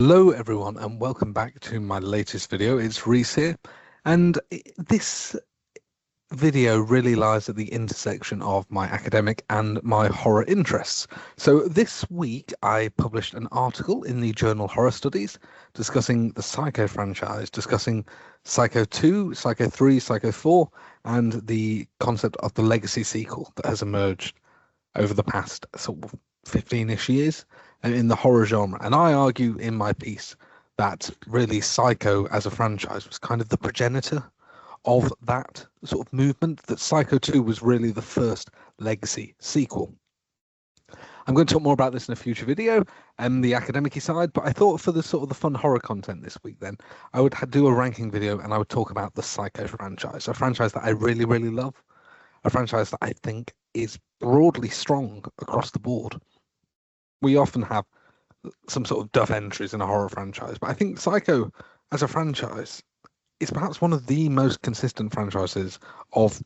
Hello everyone and welcome back to my latest video. It's Reese here, and this video really lies at the intersection of my academic and my horror interests. So this week I published an article in the journal Horror Studies discussing the Psycho franchise, discussing Psycho 2, Psycho 3, Psycho 4, and the concept of the legacy sequel that has emerged over the past sort of 15-ish years in the horror genre. And I argue in my piece that really Psycho as a franchise was kind of the progenitor of that sort of movement, that Psycho 2 was really the first legacy sequel. I'm going to talk more about this in a future video and the academic side, but I thought for the sort of the fun horror content this week, then I would do a ranking video and I would talk about the Psycho franchise, a franchise that I really, really love, a franchise that I think is broadly strong across the board. We often have some sort of duff entries in a horror franchise, but I think Psycho as a franchise is perhaps one of the most consistent franchises of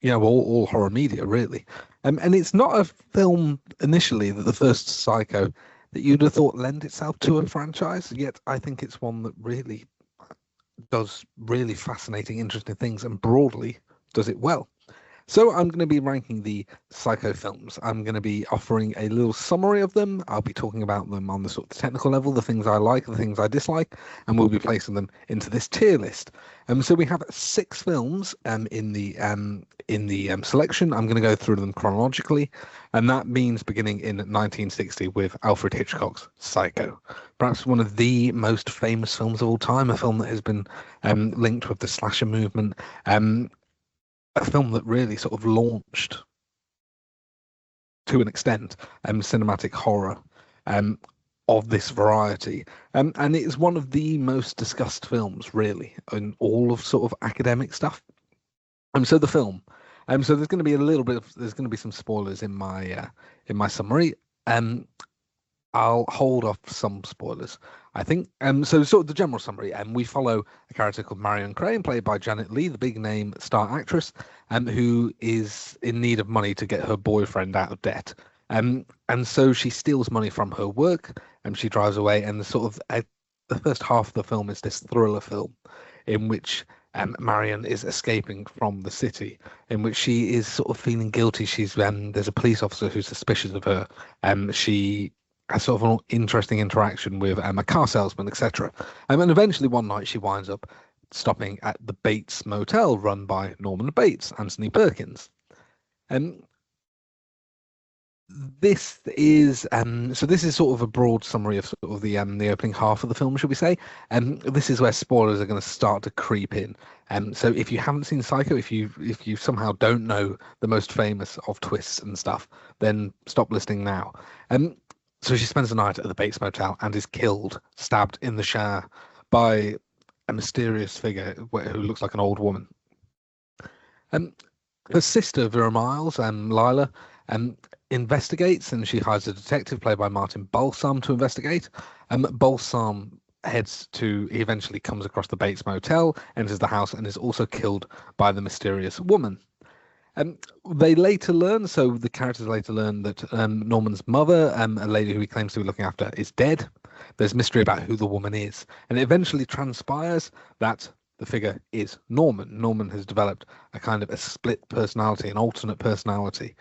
all horror media, really. And it's not a film initially, that the first Psycho, that you'd have thought lend itself to a franchise, yet I think it's one that really does really fascinating, interesting things and broadly does it well. So I'm going to be ranking the Psycho films. I'm going to be offering a little summary of them. I'll be talking about them on the sort of technical level, the things I like, the things I dislike, and we'll be placing them into this tier list. So we have 6 films in the selection. I'm going to go through them chronologically, and that means beginning in 1960 with Alfred Hitchcock's Psycho, perhaps one of the most famous films of all time, a film that has been linked with the slasher movement. A film that really sort of launched, to an extent, cinematic horror of this variety. And it is one of the most discussed films, really, in all of sort of academic stuff. So the film. So there's going to be there's going to be some spoilers in my summary. I'll hold off some spoilers, I think. So sort of the general summary. We follow a character called Marion Crane, played by Janet Leigh, the big name star actress, who is in need of money to get her boyfriend out of debt. And so she steals money from her work, and she drives away. And the first half of the film is this thriller film, in which Marion is escaping from the city, in which she is sort of feeling guilty. There's a police officer who's suspicious of her. She has sort of an interesting interaction with a car salesman, etc. And eventually one night she winds up stopping at the Bates Motel, run by Norman Bates, Anthony Perkins. And this is sort of a broad summary of sort of the opening half of the film, should we say? This is where spoilers are going to start to creep in. So if you haven't seen Psycho, if you somehow don't know the most famous of twists and stuff, then stop listening now. So she spends the night at the Bates Motel and is killed, stabbed in the shower by a mysterious figure who looks like an old woman. Her sister, Vera Miles, Lila, investigates, and she hires a detective played by Martin Balsam to investigate. Balsam he eventually comes across the Bates Motel, enters the house, and is also killed by the mysterious woman. The characters later learn that Norman's mother, a lady who he claims to be looking after, is dead. There's mystery about who the woman is, and it eventually transpires that the figure is Norman. Norman has developed a kind of a split personality, an alternate personality,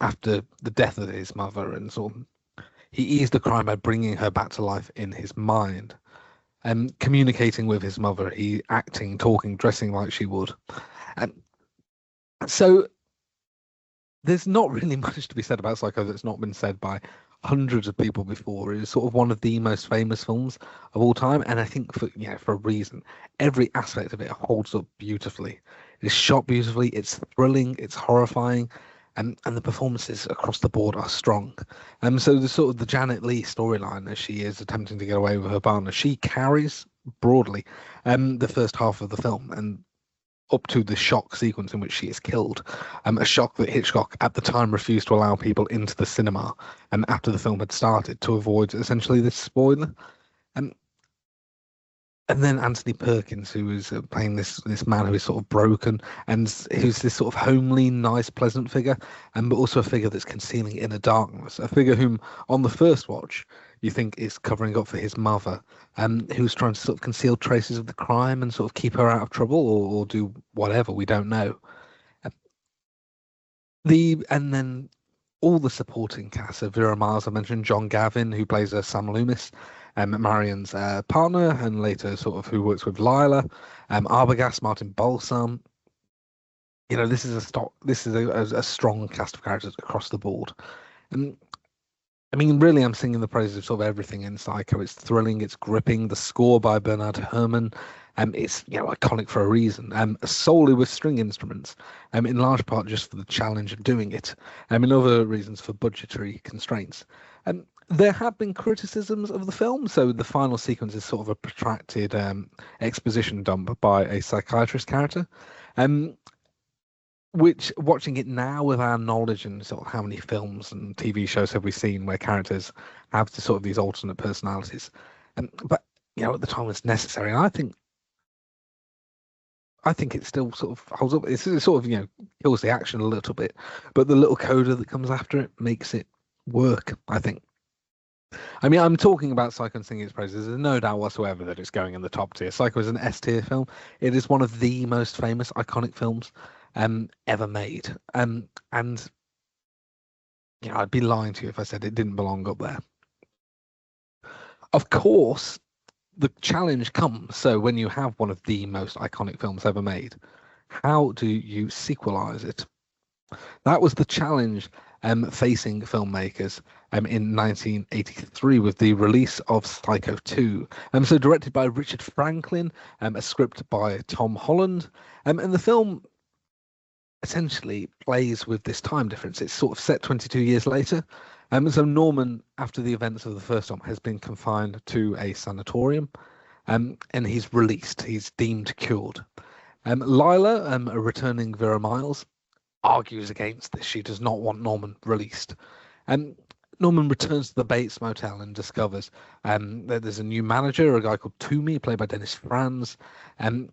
after the death of his mother, and he eased the crime by bringing her back to life in his mind, communicating with his mother, acting, talking, dressing like she would. So there's not really much to be said about Psycho that's not been said by hundreds of people before. It is sort of one of the most famous films of all time, and I think for a reason. Every aspect of it holds up beautifully. It is shot beautifully. It's thrilling. It's horrifying, and the performances across the board are strong. So the Janet Leigh storyline, as she is attempting to get away with her partner, she carries broadly the first half of the film, and up to the shock sequence in which she is killed, a shock that Hitchcock at the time refused to allow people into the cinema, and after the film had started, to avoid essentially this spoiler. And then Anthony Perkins, who is playing this man who is sort of broken, and who's this sort of homely, nice, pleasant figure, but also a figure that's concealing inner darkness, a figure whom, on the first watch, you think it's covering up for his mother, who's trying to sort of conceal traces of the crime and sort of keep her out of trouble or do whatever. We don't know. Uh, and then all the supporting cast. So Vera Miles, I mentioned John Gavin, who plays Sam Loomis, Marion's partner, and later sort of who works with Lila, Arbogast, Martin Balsam. You know, this is a strong cast of characters across the board. And I mean, really, I'm singing the praises of sort of everything in Psycho. It's thrilling, it's gripping. The score by Bernard Herrmann, it's iconic for a reason. Solely with string instruments, in large part just for the challenge of doing it. In other reasons for budgetary constraints. There have been criticisms of the film, so the final sequence is sort of a protracted exposition dump by a psychiatrist character. Which, watching it now with our knowledge and sort of how many films and TV shows have we seen where characters have sort of these alternate personalities, but at the time it's necessary, and I think it still sort of holds up. It sort of kills the action a little bit, but the little coda that comes after it makes it work, I think. I mean, I'm talking about Psycho and singing its praises. There's no doubt whatsoever that it's going in the top tier. Psycho is an S tier film. It is one of the most famous, iconic films ever made. And I'd be lying to you if I said it didn't belong up there. Of course, the challenge comes. So when you have one of the most iconic films ever made, how do you sequelize it? That was the challenge facing filmmakers in 1983 with the release of Psycho 2. So directed by Richard Franklin, a script by Tom Holland, and the film essentially plays with this time difference. It's sort of set 22 years later. So Norman, after the events of the first film, has been confined to a sanatorium, and he's released. He's deemed cured. Lila, a returning Vera Miles, argues against this. She does not want Norman released. Norman returns to the Bates Motel and discovers that there's a new manager, a guy called Toomey, played by Dennis Franz, and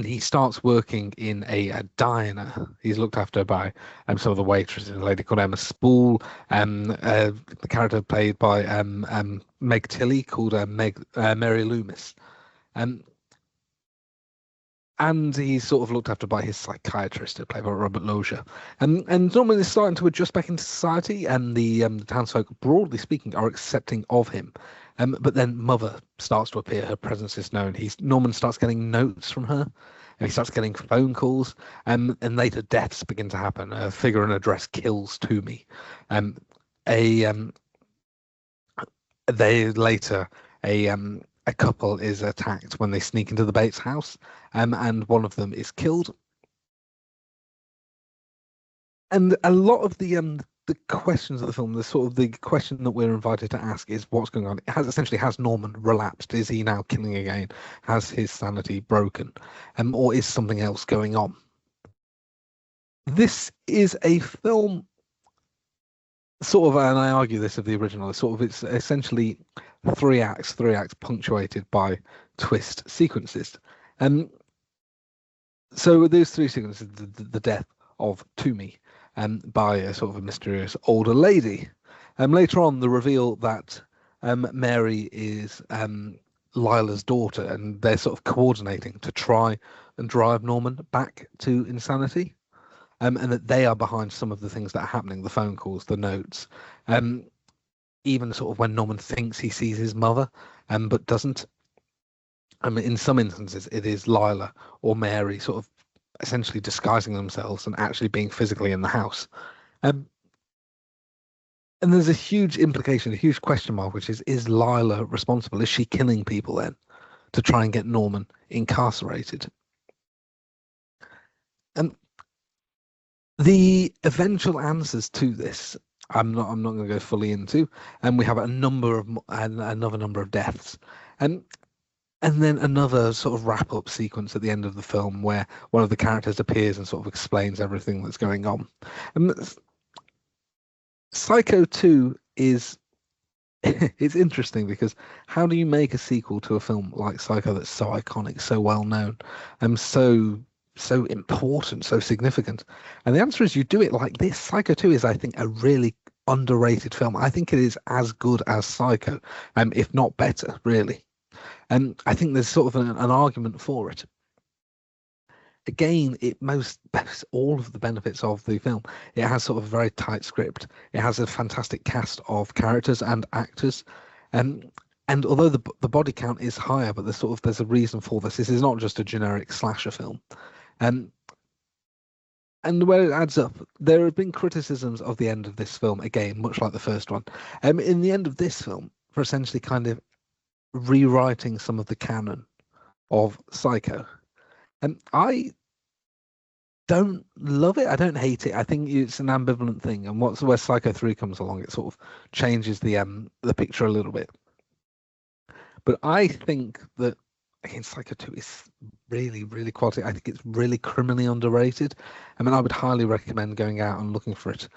he starts working in a diner. He's looked after by some of the waitresses, a lady called Emma Spool, the character played by Meg Tilly called Mary Loomis. And he's sort of looked after by his psychiatrist, played by Robert Loggia. And Norman is starting to adjust back into society, and the townsfolk, broadly speaking, are accepting of him. But then Mother starts to appear. Her presence is known. Norman starts getting notes from her, and he starts getting phone calls, and later deaths begin to happen. A figure and address kills Toomey. A couple is attacked when they sneak into the Bates house, and one of them is killed. And a lot of the questions of the film, the question that we're invited to ask is what's going on. Has Norman relapsed? Is he now killing again? Has his sanity broken? Or is something else going on? This is a film sort of, and I argue this of the original, it's essentially three acts punctuated by twist sequences. So those three sequences, the death of Toomey by a sort of a mysterious older lady. Later on, the reveal that Mary is Lila's daughter, and they're sort of coordinating to try and drive Norman back to insanity. And that they are behind some of the things that are happening, the phone calls, the notes, even sort of when Norman thinks he sees his mother, but doesn't. In some instances, it is Lila or Mary sort of essentially disguising themselves and actually being physically in the house. And there's a huge implication, a huge question mark, which is Lila responsible? Is she killing people then to try and get Norman incarcerated? The eventual answers to this, I'm not going to go fully into, and we have another number of deaths, and then another sort of wrap up sequence at the end of the film where one of the characters appears and sort of explains everything that's going on. Psycho 2 is it's interesting because how do you make a sequel to a film like Psycho that's so iconic, so well known, and so important, so significant? And the answer is you do it like this. Psycho 2 is, I think, a really underrated film. I think it is as good as Psycho, if not better, really. And I think there's sort of an argument for it. Again, it most all of the benefits of the film. It has sort of a very tight script. It has a fantastic cast of characters and actors. Um, and although the body count is higher, but there's a reason for this. This is not just a generic slasher film. Um, and where it adds up, there have been criticisms of the end of this film, again, much like the first one. In the end of this film, for essentially kind of rewriting some of the canon of Psycho. And I don't love it. I don't hate it. I think it's an ambivalent thing. And where Psycho 3 comes along, it sort of changes the picture a little bit. But I think that again, Psycho 2 is really, really quality. I think it's really criminally underrated. I mean, I would highly recommend going out and looking for it.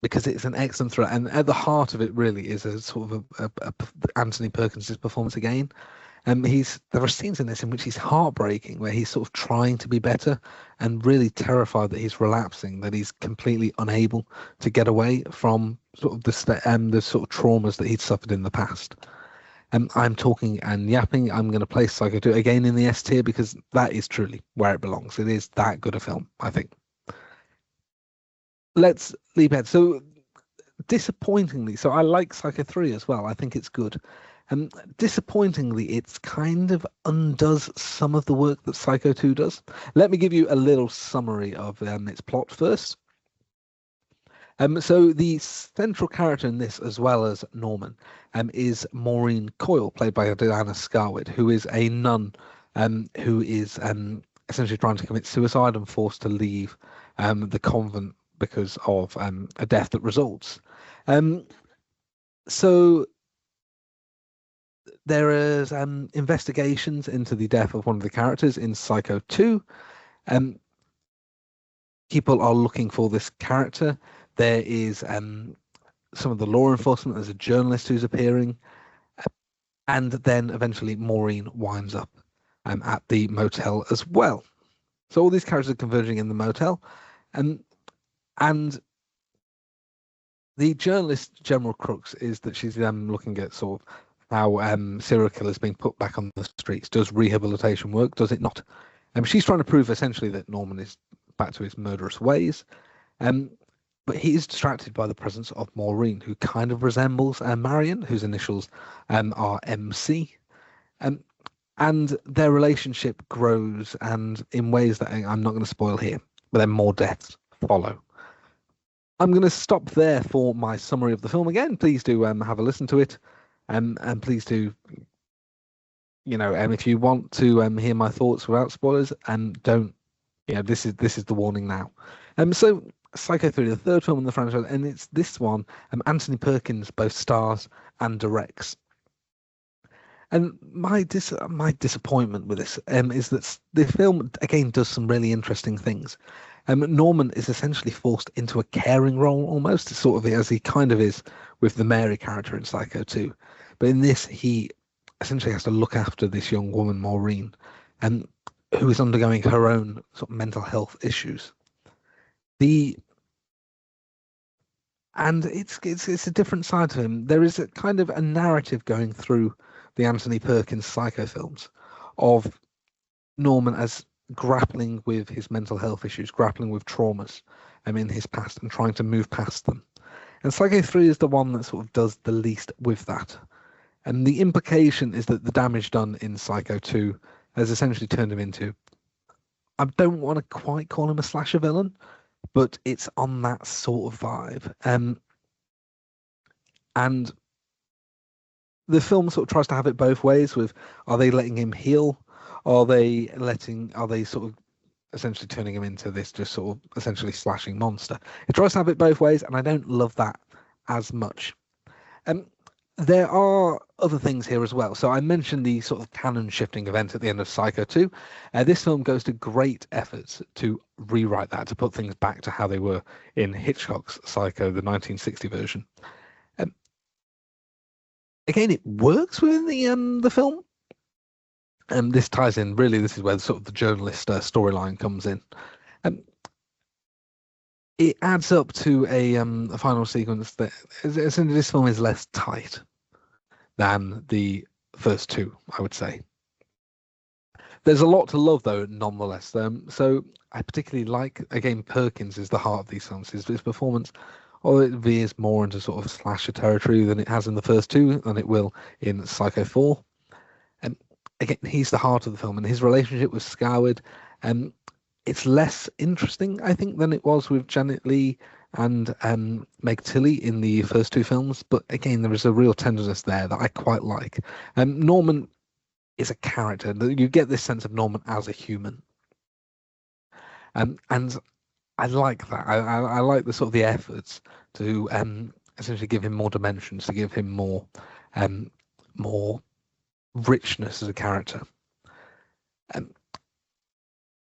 Because it's an excellent thriller, and at the heart of it really is a sort of a Anthony Perkins' performance again. There are scenes in this in which he's heartbreaking, where he's sort of trying to be better and really terrified that he's relapsing, that he's completely unable to get away from sort of the sort of traumas that he'd suffered in the past. I'm talking and yapping. I'm going to place Psycho 2 again in the S tier because that is truly where it belongs. It is that good a film, I think. Let's leap ahead. So disappointingly, so I like Psycho 3 as well. I think it's good. Disappointingly, it's kind of undoes some of the work that Psycho 2 does. Let me give you a little summary of its plot first. So the central character in this, as well as Norman, is Maureen Coyle, played by Diana Scarwid, who is a nun who is essentially trying to commit suicide and forced to leave the convent because of a death that results. So there is investigations into the death of one of the characters in Psycho 2. People are looking for this character. There is some of the law enforcement. There's a journalist who's appearing. And then eventually Maureen winds up at the motel as well. So all these characters are converging in the motel. And the journalist general crux is that she's looking at sort of how serial killers being put back on the streets. Does rehabilitation work? Does it not? She's trying to prove essentially that Norman is back to his murderous ways. But he is distracted by the presence of Maureen, who kind of resembles Marion, whose initials are MC. And their relationship grows, and in ways that I'm not going to spoil here, but then more deaths follow. I'm going to stop there for my summary of the film. Again, please do have a listen to it, and please do, if you want to hear my thoughts without spoilers, don't. This is the warning now. So Psycho 3, the third film in the franchise, and it's this one. Anthony Perkins both stars and directs. And my disappointment with this is that the film again does some really interesting things. Norman is essentially forced into a caring role almost, sort of as he kind of is with the Mary character in Psycho 2. But in this, he essentially has to look after this young woman, Maureen, who is undergoing her own sort of mental health issues. And it's a different side to him. There is a kind of a narrative going through the Anthony Perkins Psycho films of Norman as grappling with his mental health issues, grappling with traumas in his past and trying to move past them. And Psycho 3 is the one that sort of does the least with that. And the implication is that the damage done in Psycho 2 has essentially turned him into, I don't want to quite call him a slasher villain, but it's on that sort of vibe. And the film sort of tries to have it both ways with, are they letting him heal? Are they sort of essentially turning him into this just sort of essentially slashing monster? It tries to have it both ways, and I don't love that as much. There are other things here as well. So I mentioned the sort of canon shifting event at the end of Psycho 2. This film goes to great efforts to rewrite that, to put things back to how they were in Hitchcock's Psycho, the 1960 version. Again, it works within the film. This ties in, really, this is where sort of the journalist storyline comes in. it adds up to a final sequence that essentially this film is less tight than the first two, I would say. There's a lot to love though, nonetheless. So I particularly like, again, Perkins is the heart of these films. His performance, although it veers more into sort of slasher territory than it has in the first two, than it will in Psycho 4. And again, he's the heart of the film, and his relationship with Scarwood, it's less interesting, I think, than it was with Janet Leigh and Meg Tilly in the first two films. But again, there is a real tenderness there that I quite like. Norman is a character. You get this sense of Norman as a human, and I like that. I like the sort of the efforts to essentially give him more dimensions, to give him more richness as a character.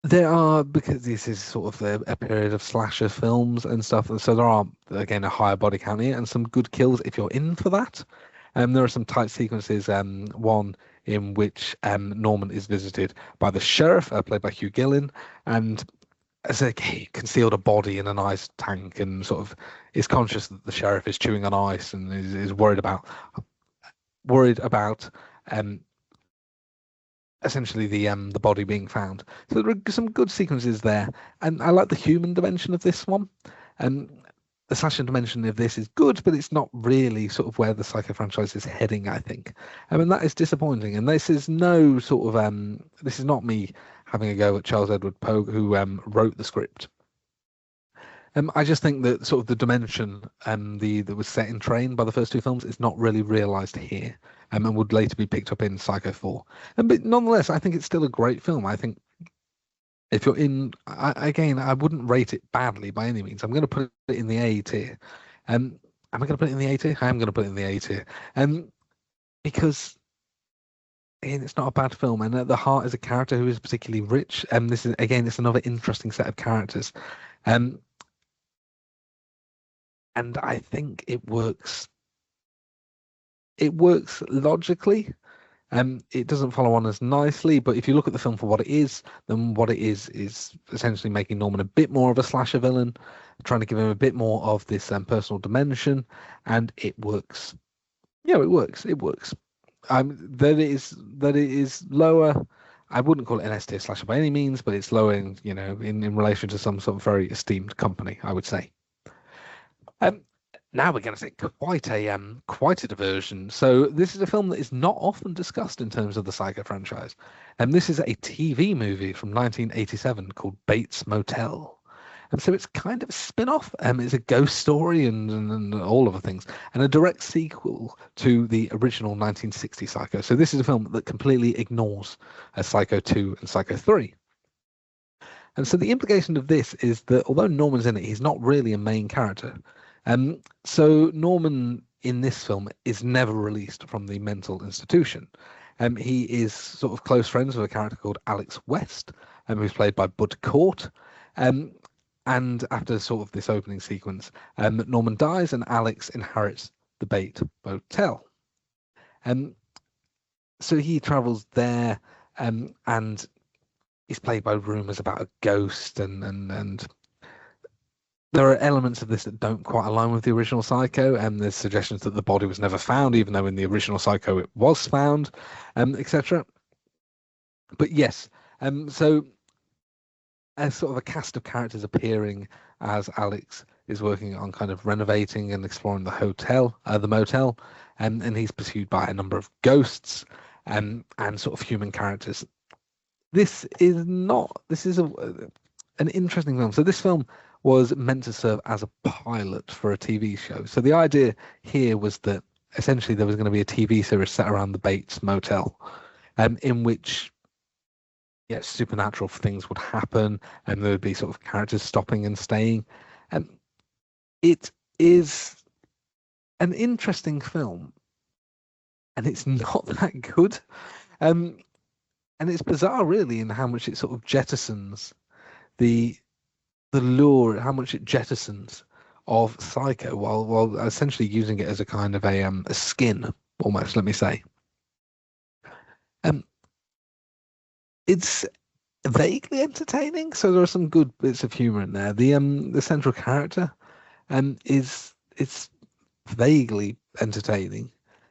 There are, because this is sort of a period of slasher films and stuff, so there are, again, a higher body count here and some good kills if you're in for that. There are some tight sequences, one in which Norman is visited by the sheriff, played by Hugh Gillen, and as he concealed a body in an ice tank and sort of is conscious that the sheriff is chewing on ice and is worried about essentially the body being found. So there are some good sequences there, and I like the human dimension of this one. And the slasher dimension of this is good, but it's not really sort of where the Psycho franchise is heading, I think. I mean, that is disappointing. And this is no sort of this is not me having a go at Charles Edward Pogue, who wrote the script. I just think that sort of the dimension that was set in Train by the first two films is not really realised here, and would later be picked up in Psycho 4. But nonetheless, I think it's still a great film. I think if you're in, I wouldn't rate it badly by any means. I'm going to put it in the A tier. Am I going to put it in the A tier? I am going to put it in the A tier. Because again, it's not a bad film, and at the heart is a character who is particularly rich. This is, again, it's another interesting set of characters. And I think it works. It works logically. It doesn't follow on as nicely, but if you look at the film for what it is, then what it is essentially making Norman a bit more of a slasher villain, trying to give him a bit more of this personal dimension, and it works. Yeah, it works. It works. That it is lower. I wouldn't call it an S tier slasher by any means, but it's lower in relation to some sort of very esteemed company, I would say. Now we're going to see quite a diversion. So this is a film that is not often discussed in terms of the Psycho franchise, and this is a TV movie from 1987 called Bates Motel. And so it's kind of a spin-off. It's a ghost story and all of the things, and a direct sequel to the original 1960 Psycho. So this is a film that completely ignores Psycho 2 and Psycho 3. And so the implication of this is that although Norman's in it, he's not really a main character. So Norman in this film is never released from the mental institution. He is sort of close friends with a character called Alex West, who's played by Bud Cort. And after sort of this opening sequence, Norman dies and Alex inherits the Bates Motel. So he travels there, and he's played by rumors about a ghost, and there are elements of this that don't quite align with the original Psycho, and there's suggestions that the body was never found, even though in the original Psycho it was found, etc. But yes, so as sort of a cast of characters appearing as Alex is working on kind of renovating and exploring the motel, and he's pursued by a number of ghosts and sort of human characters. This is an interesting film. So this film was meant to serve as a pilot for a TV show. So the idea here was that essentially there was going to be a TV series set around the Bates Motel, in which supernatural things would happen, and there would be sort of characters stopping and staying. And it is an interesting film, and it's not that good. And it's bizarre, really, in how much it sort of jettisons the lure, how much it jettisons of Psycho, while essentially using it as a kind of a skin, almost. Let me say, it's vaguely entertaining. So there are some good bits of humor in there. The central character is it's vaguely entertaining.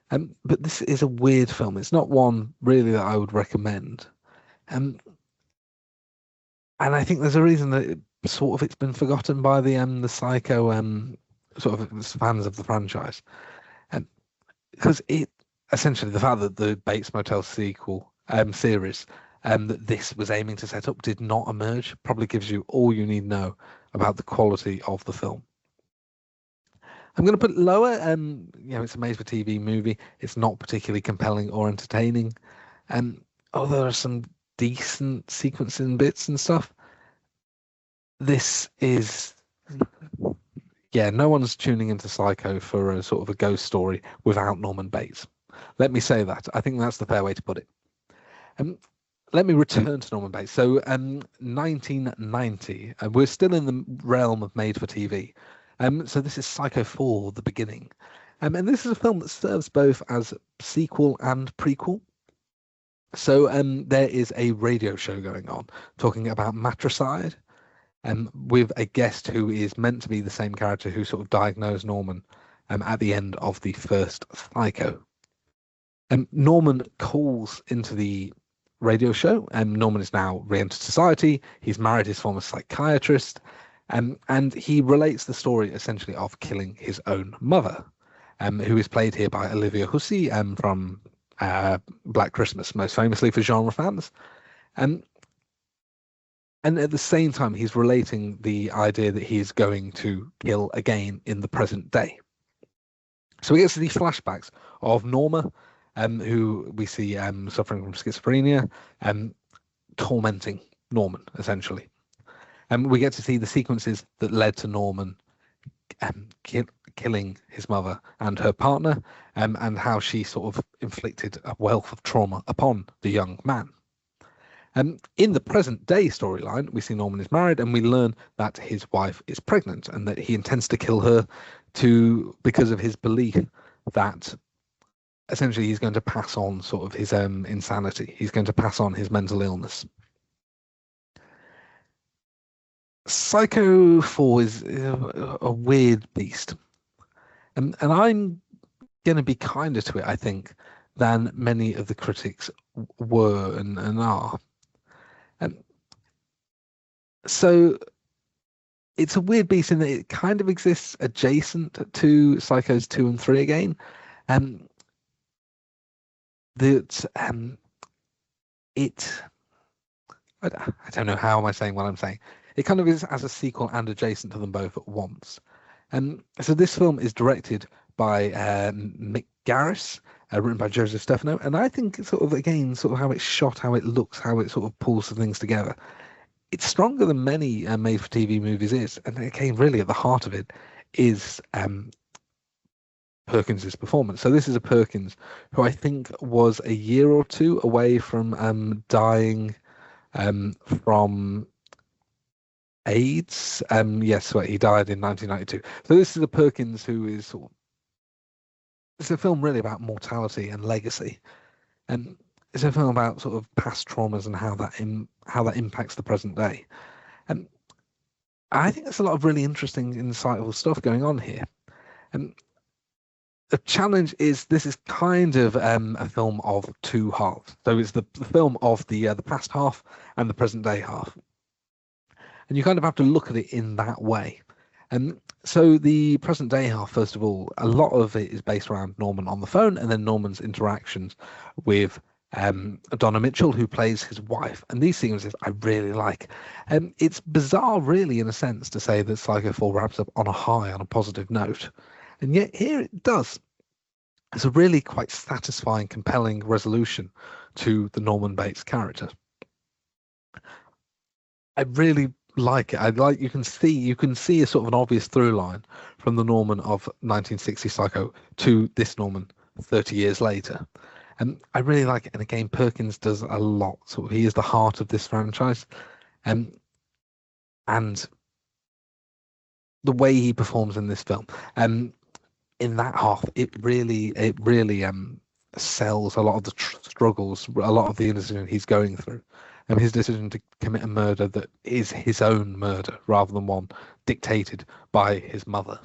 But this is a weird film. It's not one really that I would recommend. Um, and I think there's a reason that it's been forgotten by the Psycho sort of fans of the franchise. Because it essentially the fact that the Bates Motel sequel series that this was aiming to set up did not emerge probably gives you all you need to know about the quality of the film. I'm going to put it lower. It's a made-for-TV movie. It's not particularly compelling or entertaining. Although there are some decent sequences and bits and stuff. This is, yeah, no one's tuning into Psycho for a sort of a ghost story without Norman Bates. Let me say that. I think that's the fair way to put it. Let me return to Norman Bates. So, 1990, we're still in the realm of made for TV. So this is Psycho 4, The Beginning. And this is a film that serves both as sequel and prequel. So there is a radio show going on talking about matricide, with a guest who is meant to be the same character who sort of diagnosed Norman at the end of the first Psycho. Norman calls into the radio show, and Norman is now re-entered society. He's married his former psychiatrist, and he relates the story essentially of killing his own mother, who is played here by Olivia Hussey from Black Christmas, most famously for genre fans. And at the same time, he's relating the idea that he is going to kill again in the present day. So we get to these flashbacks of Norma, who we see suffering from schizophrenia, tormenting Norman, essentially. And we get to see the sequences that led to Norman killing his mother and her partner, and how she sort of inflicted a wealth of trauma upon the young man. In the present day storyline, we see Norman is married, and we learn that his wife is pregnant, and that he intends to kill her because of his belief that essentially he's going to pass on sort of his insanity. He's going to pass on his mental illness. Psycho 4 is a weird beast. And I'm going to be kinder to it, I think, than many of the critics were and are. So it's a weird beast in that it kind of exists adjacent to Psychos 2 and 3 again. I don't know how am I saying what I'm saying. It kind of is as a sequel and adjacent to them both at once. So this film is directed by Mick Garris, written by Joseph Stefano, and I think it's sort of how it's shot, how it looks, how it sort of pulls the things together. It's stronger than many made-for-TV movies is, and again, really at the heart of it is Perkins's performance. So this is a Perkins who I think was a year or two away from dying from AIDS. Yes, he died in 1992. So this is a Perkins who is it's a film really about mortality and legacy, and it's a film about sort of past traumas and how that impacts the present day. And I think there's a lot of really interesting, insightful stuff going on here. And the challenge is this is kind of a film of two halves. So it's the film of the past half and the present day half. And you kind of have to look at it in that way. And so the present day half, first of all, a lot of it is based around Norman on the phone, and then Norman's interactions with Donna Mitchell, who plays his wife. And these sequences I really like. It's bizarre, really, in a sense, to say that Psycho 4 wraps up on a high, on a positive note. And yet here it does. It's a really quite satisfying, compelling resolution to the Norman Bates character. I really like it. You can see a sort of an obvious through line from the Norman of 1960 Psycho to this Norman 30 years later. And I really like it. And again, Perkins does a lot. So he is the heart of this franchise. And the way he performs in this film, in that half, it really sells a lot of the struggles, a lot of the indecision he's going through, and his decision to commit a murder that is his own murder rather than one dictated by his mother.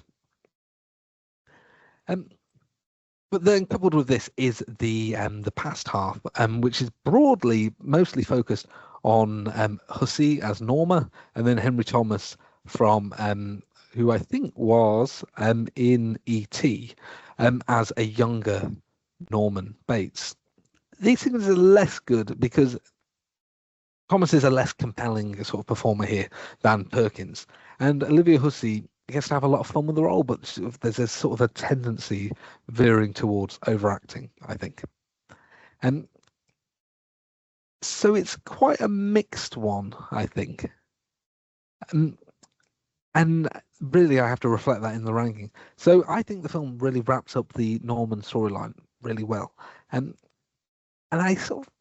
But then coupled with this is the past half, which is broadly mostly focused on Hussey as Norma, and then Henry Thomas from who I think was in E.T. As a younger Norman Bates. These things are less good because Thomas is a less compelling sort of performer here than Perkins, and Olivia Hussey gets to have a lot of fun with the role, but there's a sort of a tendency veering towards overacting, I think. And so it's quite a mixed one, I think. And really, I have to reflect that in the ranking. So I think the film really wraps up the Norman storyline really well. And I sort of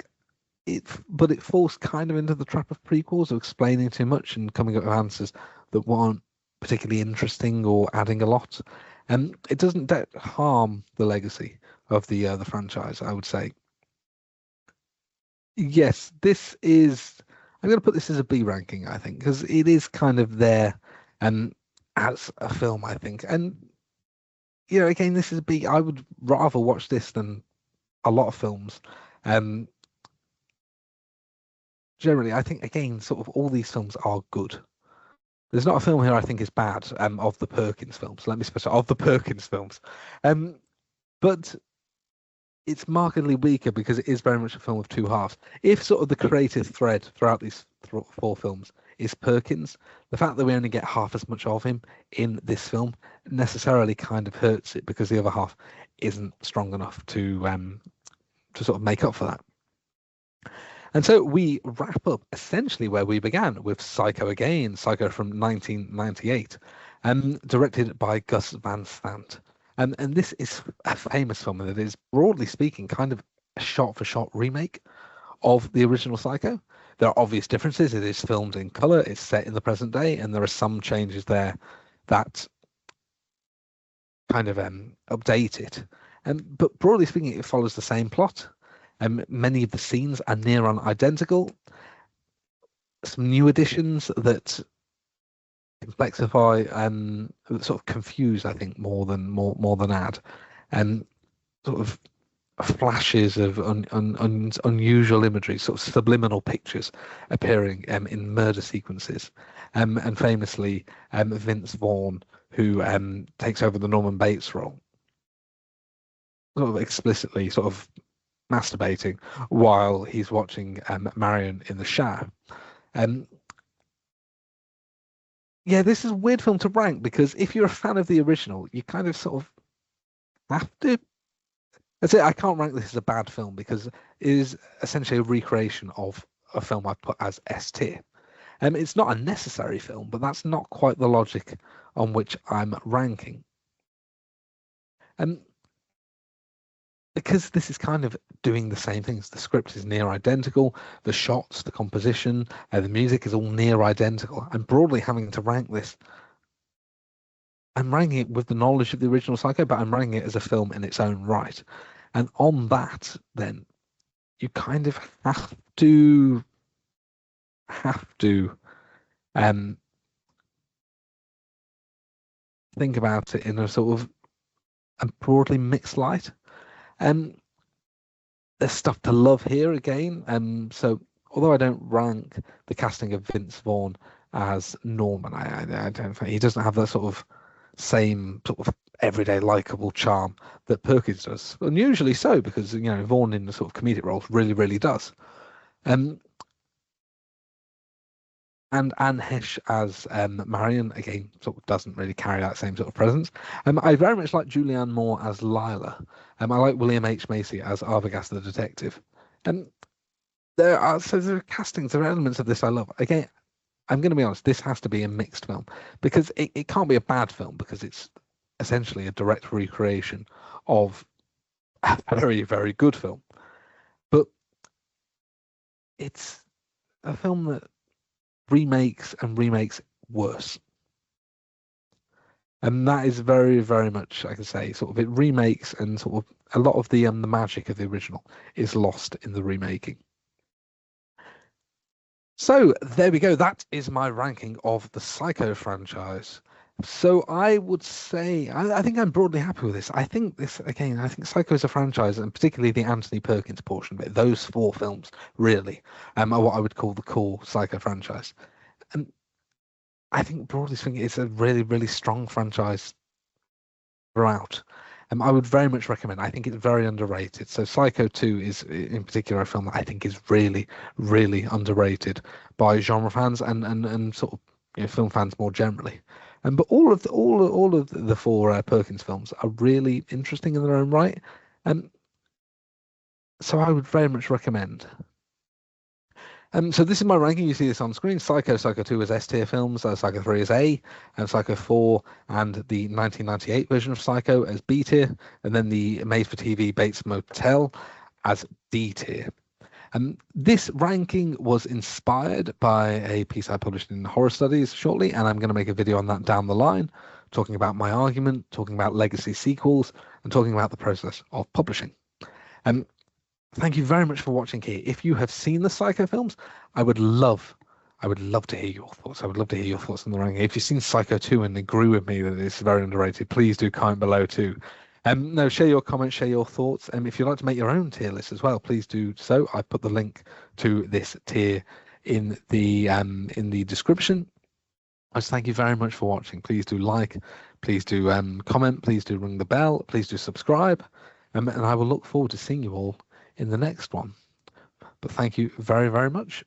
but it falls kind of into the trap of prequels of explaining too much and coming up with answers that weren't particularly interesting or adding a lot. And it doesn't harm the legacy of the franchise, I would say. Yes, this is. I'm going to put this as a B ranking, I think, because it is kind of there as a film, I think. And again, this is a B. I would rather watch this than a lot of films. Generally, I think again, sort of all these films are good. There's not a film here I think is bad of the Perkins films. Let me specify of the Perkins films, but it's markedly weaker because it is very much a film of two halves. If sort of the creative thread throughout these four films is Perkins, the fact that we only get half as much of him in this film necessarily kind of hurts it because the other half isn't strong enough to sort of make up for that. And so we wrap up essentially where we began with Psycho again, Psycho from 1998, directed by Gus Van Sant. And this is a famous film that is, broadly speaking, kind of a shot-for-shot remake of the original Psycho. There are obvious differences. It is filmed in color, it's set in the present day, and there are some changes there that kind of update it. But broadly speaking, it follows the same plot. Many of the scenes are near on identical. Some new additions that complexify and sort of confuse, I think, more than add, and sort of flashes of unusual imagery, sort of subliminal pictures appearing in murder sequences, and famously Vince Vaughn, who takes over the Norman Bates role, sort of explicitly sort of masturbating while he's watching Marion in the shower. Yeah, this is a weird film to rank because if you're a fan of the original, you kind of sort of have to. That's it. I can't rank this as a bad film because it is essentially a recreation of a film I put as S tier. It's not a necessary film, but that's not quite the logic on which I'm ranking. Because this is kind of doing the same things. The script is near identical, the shots, the composition, the music is all near identical. I'm broadly having to rank this. I'm ranking it with the knowledge of the original Psycho, but I'm ranking it as a film in its own right. And on that, then, you kind of have to think about it in a sort of a broadly mixed light. There's stuff to love here again. So although I don't rank the casting of Vince Vaughn as Norman, I don't think he doesn't have that sort of same sort of everyday likable charm that Perkins does. Unusually so, because Vaughn in the sort of comedic roles really does. And Anne Heche as Marion, again, sort of doesn't really carry that same sort of presence. I very much like Julianne Moore as Lila. I like William H. Macy as Arbogast the detective. There are castings, there are elements of this I love. Again, I'm going to be honest, this has to be a mixed film because it can't be a bad film because it's essentially a direct recreation of a very good film. But it's a film that remakes worse. And that is very, very much, I can say, sort of it remakes, and sort of a lot of the magic of the original is lost in the remaking. So there we go. That is my ranking of the Psycho franchise. So I would say I think I'm broadly happy with this. I think this again. I think Psycho is a franchise, and particularly the Anthony Perkins portion of it. Those four films really are what I would call the core Psycho franchise. And I think broadly speaking, it's a really, really strong franchise throughout. I would very much recommend. I think it's very underrated. So Psycho 2 is in particular a film that I think is really, really underrated by genre fans and sort of film fans more generally. But all of the four Perkins films are really interesting in their own right. So I would very much recommend. So this is my ranking. You see this on screen. Psycho 2 is S tier films. Psycho 3 is A, and Psycho 4 and the 1998 version of Psycho as B tier, and then the made-for-TV Bates Motel as D tier. This ranking was inspired by a piece I published in Horror Studies shortly, and I'm going to make a video on that down the line, talking about my argument, talking about legacy sequels, and talking about the process of publishing. Thank you very much for watching here. If you have seen the Psycho films, I would love to hear your thoughts. I would love to hear your thoughts on the ranking. If you've seen Psycho 2 and agree with me that it's very underrated, please do comment below too. No, share your comments, share your thoughts. If you'd like to make your own tier list as well, please do so. I put the link to this tier in the description. I just thank you very much for watching. Please do like, please do comment, please do ring the bell, please do subscribe, and I will look forward to seeing you all in the next one. But thank you very, very much.